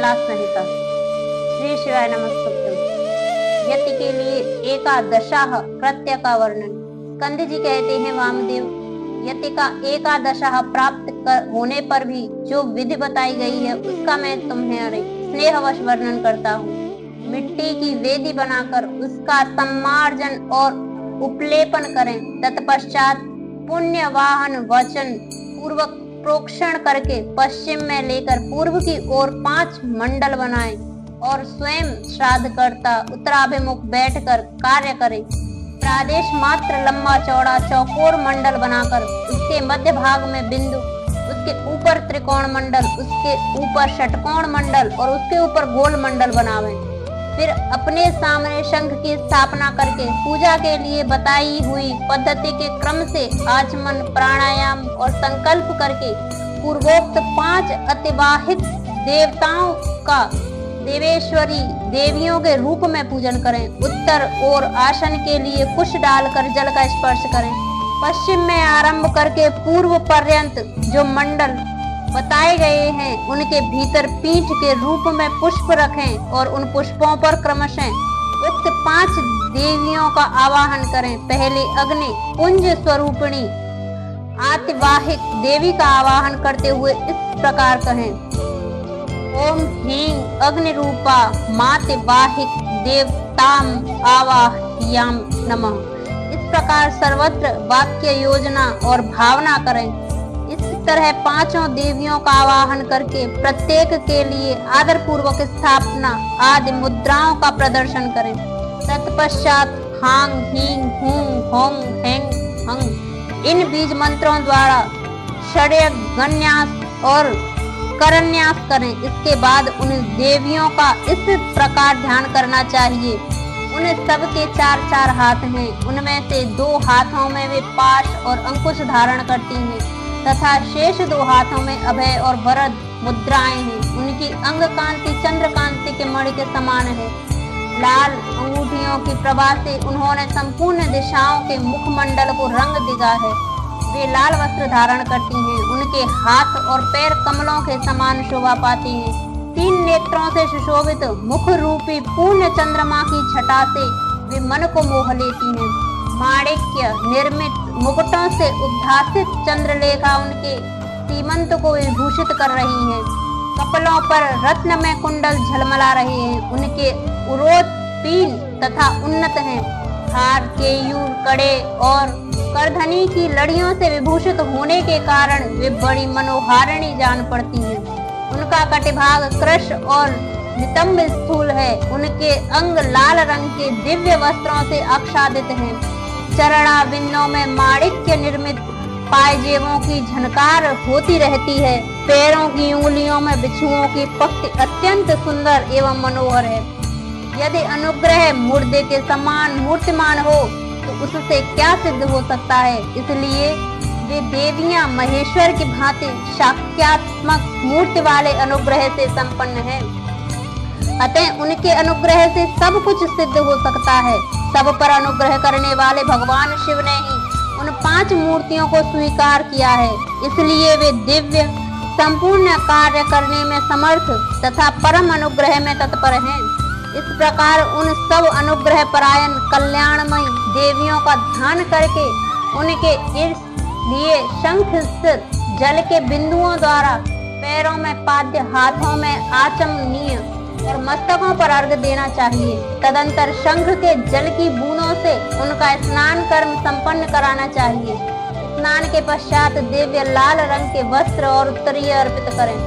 कला संहिता। श्री शिवाय नमस्तुभ्यं। यति के लिए एकादशाह कृत्य का वर्णन। स्कंद जी कहते हैं, वामदेव, यति का एकादशाह प्राप्त होने पर भी जो विधि बताई गई है उसका मैं तुम्हें स्नेहवश वर्णन करता हूँ। मिट्टी की वेदी बनाकर उसका सम्मार्जन और उपलेपन करें। तत्पश्चात पुण्य वाहन वचन पूर्वक प्रोक्षण करके पश्चिम में लेकर पूर्व की ओर 5 मंडल बनाएं और स्वयं श्राद्ध करता उत्तराभिमुख बैठकर कार्य करें। प्रादेश मात्र लंबा चौड़ा चौकोर मंडल बनाकर उसके मध्य भाग में बिंदु, उसके ऊपर त्रिकोण मंडल, उसके ऊपर षटकोण मंडल और उसके ऊपर गोल मंडल बनावें। फिर अपने सामने शंख की स्थापना करके पूजा के लिए बताई हुई पद्धति के क्रम से आचमन, प्राणायाम और संकल्प करके पूर्वोक्त 5 अतिवाहित देवताओं का देवेश्वरी देवियों के रूप में पूजन करें। उत्तर ओर आसन के लिए कुश डालकर जल का स्पर्श करें। पश्चिम में आरंभ करके पूर्व पर्यंत जो मंडल बताए गए हैं उनके भीतर पीठ के रूप में पुष्प रखें और उन पुष्पों पर क्रमशः उक्त 5 देवियों का आवाहन करें। पहले अग्नि पुंज स्वरूपिणी आतिवाहिक देवी का आवाहन करते हुए इस प्रकार कहें, ओम ह्रीं अग्नि रूपा मातिवाहिक देवताम आवाहयाम नमः। इस प्रकार सर्वत्र वाक्य योजना और भावना करें। इस तरह 5 देवियों का आवाहन करके प्रत्येक के लिए आदर पूर्वक स्थापना आदि मुद्राओं का प्रदर्शन करें। तत्पश्चात हांग हींग हूं होंग हेंग हंग इन बीज मंत्रों द्वारा षड्यंगन्यास और करन्यास करें। इसके बाद उन देवियों का इस प्रकार ध्यान करना चाहिए। उन सबके 4 हाथ हैं। उनमें से 2 हाथों में वे पाश और अंकुश धारण करती हैं तथा शेष 2 हाथों में अभय और वरद मुद्राएं हैं। उनकी अंग कांति चंद्र कांति के मणि के समान है। लाल अंगूठियों की प्रभा से उन्होंने संपूर्ण दिशाओं के मुखमंडल को रंग दिया है। वे लाल वस्त्र धारण करती हैं। उनके हाथ और पैर कमलों के समान शोभा पाती हैं। 3 नेत्रों से सुशोभित मुख रूपी पूर्ण चंद्रमा की छटा से वे मन को मोह लेती हैं। माणिक्य निर्मित मुकुटों से उद्भासित चंद्रलेखा उनके सीमंत को विभूषित कर रही है। कपलों पर रत्न में कुंडल झलमला रहे हैं। उनके उरोध पीन तथा उन्नत हैं। हार, केयूर, कड़े और करधनी की लड़ियों से विभूषित होने के कारण वे बड़ी मनोहारिणी जान पड़ती हैं। उनका कटिभाग कृश और नितंब स्थूल है। उनके अंग लाल रंग के दिव्य वस्त्रों से आच्छादित हैं। चरणा बिंदों में माणिक्य निर्मित पायजेबों की झनकार होती रहती है। पैरों की उंगलियों में बिच्छुओं की पंक्ति अत्यंत सुंदर एवं मनोहर है। यदि अनुग्रह मुर्दे के समान मूर्तिमान हो तो उससे क्या सिद्ध हो सकता है। इसलिए वे देवियां महेश्वर की भांति साक्षात्मक मूर्ति वाले अनुग्रह से संपन्न है। अतः उनके अनुग्रह से सब कुछ सिद्ध हो सकता है। सब पर अनुग्रह करने वाले भगवान शिव ने ही उन 5 मूर्तियों को स्वीकार किया है। इसलिए वे दिव्य संपूर्ण कार्य करने में समर्थ तथा परम अनुग्रह में तत्पर हैं। इस प्रकार उन सब अनुग्रह परायण कल्याणमयी देवियों का ध्यान करके उनके लिए शंख स्थित जल के बिंदुओं द्वारा पैरों में पाद्य, हाथों में आचमनीय और मस्तकों पर अर्घ देना चाहिए। तदंतर शंख के जल की बूंदों से उनका स्नान कर्म संपन्न कराना चाहिए। स्नान के पश्चात दिव्य लाल रंग के वस्त्र और उत्तरीय अर्पित करें।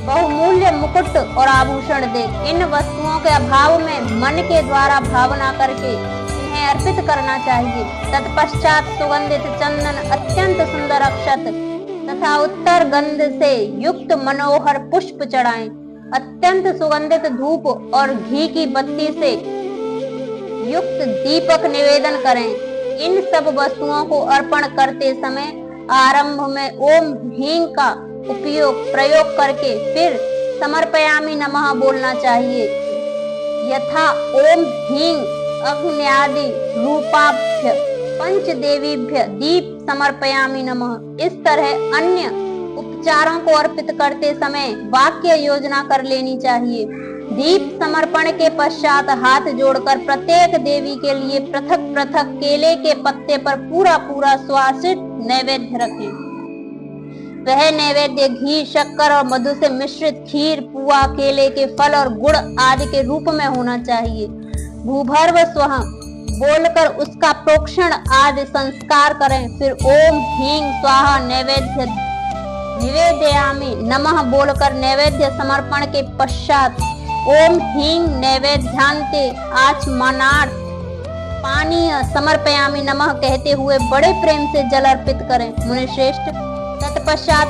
बहुमूल्य मुकुट और आभूषण दे। इन वस्तुओं के अभाव में मन के द्वारा भावना करके इन्हें अर्पित करना चाहिए। तत्पश्चात सुगंधित चंदन, अत्यंत सुंदर अक्षत तथा उत्तर गंध से युक्त मनोहर पुष्प चढ़ाएं। अत्यंत सुगंधित धूप और घी की बत्ती से युक्त दीपक निवेदन करें। इन सब वस्तुओं को अर्पण करते समय आरंभ में ओम ह्रीं का प्रयोग करके फिर समर्पयामि नमः बोलना चाहिए। यथा ओम ह्रीं अग्न्यादि रूपाभ्य पंच देवीभ्य दीप समर्पयामि नमः। इस तरह अन्य उपचारों को अर्पित करते समय वाक्य योजना कर लेनी चाहिए। दीप समर्पण के पश्चात हाथ जोड़कर प्रत्येक देवी के लिए पृथक पृथक केले के पत्ते पर पूरा पूरा सुवासित नैवेद्य रखें। वह नैवेद्य घी, शक्कर और मधु से मिश्रित खीर, पुआ, केले के फल और गुड़ आदि के रूप में होना चाहिए। भूभर्व स्वः बोलकर उसका प्रोक्षण आदि संस्कार करें। फिर ओम ह्रीं स्वाहा नैवेद्य निवेदयामि नमः बोलकर नैवेद्य समर्पण के पश्चात ओम ह्रीं नैवेद्यांते आचमनार्थ पानीय समर्पयामि नमः कहते हुए बड़े प्रेम से जल अर्पित करें। मुनिश्रेष्ठ, तत्पश्चात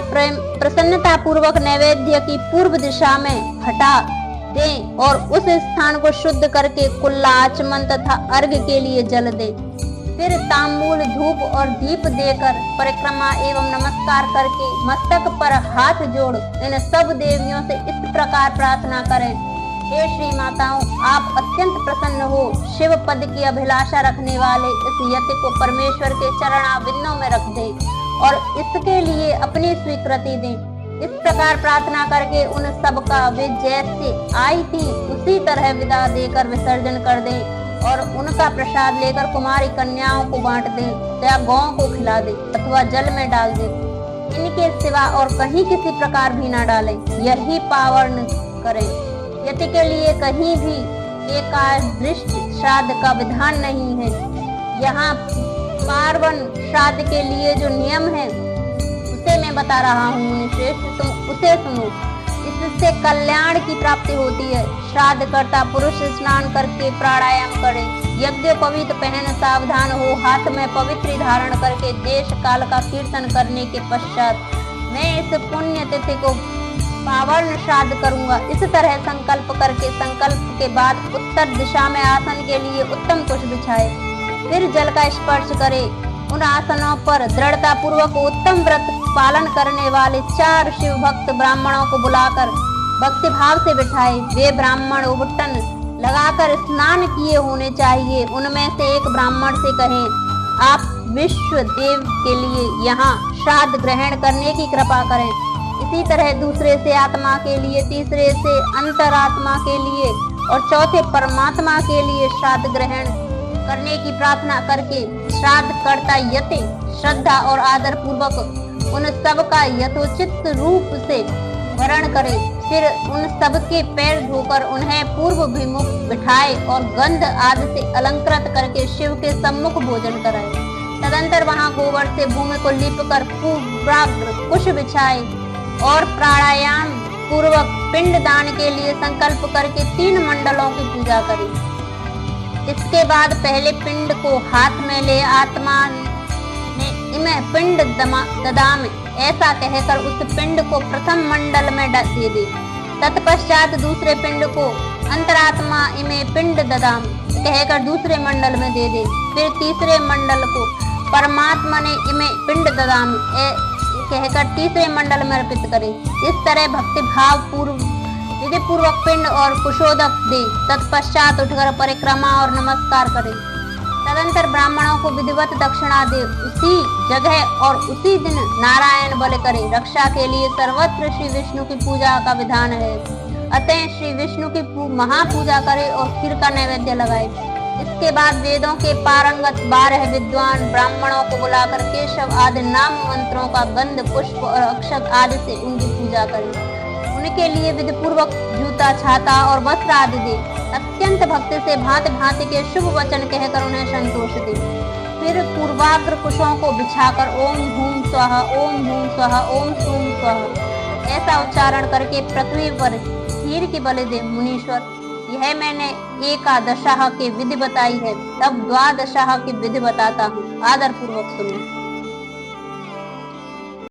प्रसन्नता पूर्वक नैवेद्य की पूर्व दिशा में हटा दें और उस स्थान को शुद्ध करके कुल्ला, आचमन तथा अर्घ्य के लिए जल दें। फिर तांबूल, धूप और दीप देकर परिक्रमा एवं नमस्कार करके मस्तक पर हाथ जोड़ इन सब देवियों से इस प्रकार प्रार्थना करें। हे श्री माताओं, आप अत्यंत प्रसन्न हो। शिव पद की अभिलाषा रखने वाले इस यति को परमेश्वर के चरणाविंदों में रख दें और इसके लिए अपनी स्वीकृति दें। इस प्रकार प्रार्थना करके उन सब का वे जैसे आई थी उसी तरह विदा देकर विसर्जन कर दें और उनका प्रसाद लेकर कुमारी कन्याओं को बांट दें या गौ को खिला दें अथवा जल में डाल दें। इनके सिवा और कहीं किसी प्रकार भी न डालें। यही पावन करें। यति के लिए कहीं भी एकादृष्ट श्राद्ध का विधान नहीं है। यहाँ पार्वन श्राद्ध के लिए जो नियम है उसे मैं बता रहा हूँ। मुनिश्रेष्ठ, तुम उसे सुनो। इससे कल्याण की प्राप्ति होती है। श्राद्ध करता पुरुष स्नान करके प्राणायाम करे, यज्ञोपवीत पहन सावधान हो, हाथ में पवित्र धारण करके देश काल का कीर्तन करने के पश्चात मैं इस पुण्य तिथि को पावन श्राद्ध करूंगा। इस तरह संकल्प करके संकल्प के बाद उत्तर दिशा में आसन के लिए उत्तम कुश बिछाए। फिर जल का स्पर्श करे। उन आसनों पर दृढ़ता पूर्वक उत्तम व्रत पालन करने वाले 4 शिव भक्त ब्राह्मणों को बुलाकर भक्ति भाव से बिठाए। वे ब्राह्मण उबटन लगाकर स्नान किए होने चाहिए। उनमें से एक ब्राह्मण से कहें, आप विश्व देव के लिए यहाँ श्राद्ध ग्रहण करने की कृपा करें। इसी तरह दूसरे से आत्मा के लिए, तीसरे से अंतरात्मा के लिए और चौथे परमात्मा के लिए श्राद्ध ग्रहण करने की प्रार्थना करके श्राद्ध करता यति श्रद्धा और आदर पूर्वक उन सब का यथोचित रूप से वरण करे। फिर उन सब के पैर धोकर उन्हें पूर्व विमुख बिठाए और गंध आदि से अलंकृत करके शिव के सम्मुख भोजन कराए। तदंतर वहां गोबर से भूमि को लीपकर पूर्वाग्र कुश बिछाए और प्राणायाम पूर्वक पिंड दान के लिए संकल्प करके 3 मंडलों की पूजा करें। इसके बाद पहले पिंड को हाथ में ले आत्मा ने इमें पिंड ददाम ऐसा कहकर उस पिंड को प्रथम मंडल में दे दे। तत्पश्चात दूसरे पिंड को अंतरात्मा इमें पिंड ददाम कहकर दूसरे मंडल में दे दे। फिर तीसरे मंडल को परमात्मा ने इमें पिंड ददाम कहकर तीसरे मंडल में अर्पित करे। इस तरह भक्ति भाव पूर्व विधि पूर्वक पिंड और कुशोदक दे। तत्पश्चात उठकर परिक्रमा और नमस्कार करे। तदंतर ब्राह्मणों को विधिवत दक्षिणा दे। उसी जगह और उसी दिन नारायण बलि करे। रक्षा के लिए सर्वत्र श्री विष्णु की पूजा का विधान है। अतः श्री विष्णु की महापूजा करे और खीर का नैवेद्य लगाए। इसके बाद वेदों के पारंगत 12 विद्वान ब्राह्मणों को बुलाकर केशव आदि नाम मंत्रों का गंध, पुष्प और अक्षत आदि से उनकी पूजा करे। उनके लिए विधि पूर्वक जूता, छाता और वस्त्र आदि दे। अत्यंत भक्ति से भांति भांति के शुभ वचन कहकर उन्हें संतोष दे। फिर पूर्वाग्र कुशों को बिछाकर ओम हूं स्वाहा, ओम हूं स्वाहा, ओम सूं स्वाहा ऐसा उच्चारण करके पृथ्वी पर खीर की बलि दे। मुनीश्वर, यह मैंने एकादशाह की विधि बताई है, तब द्वादशाह की विधि बताता हूँ। आदर पूर्वक सुनो।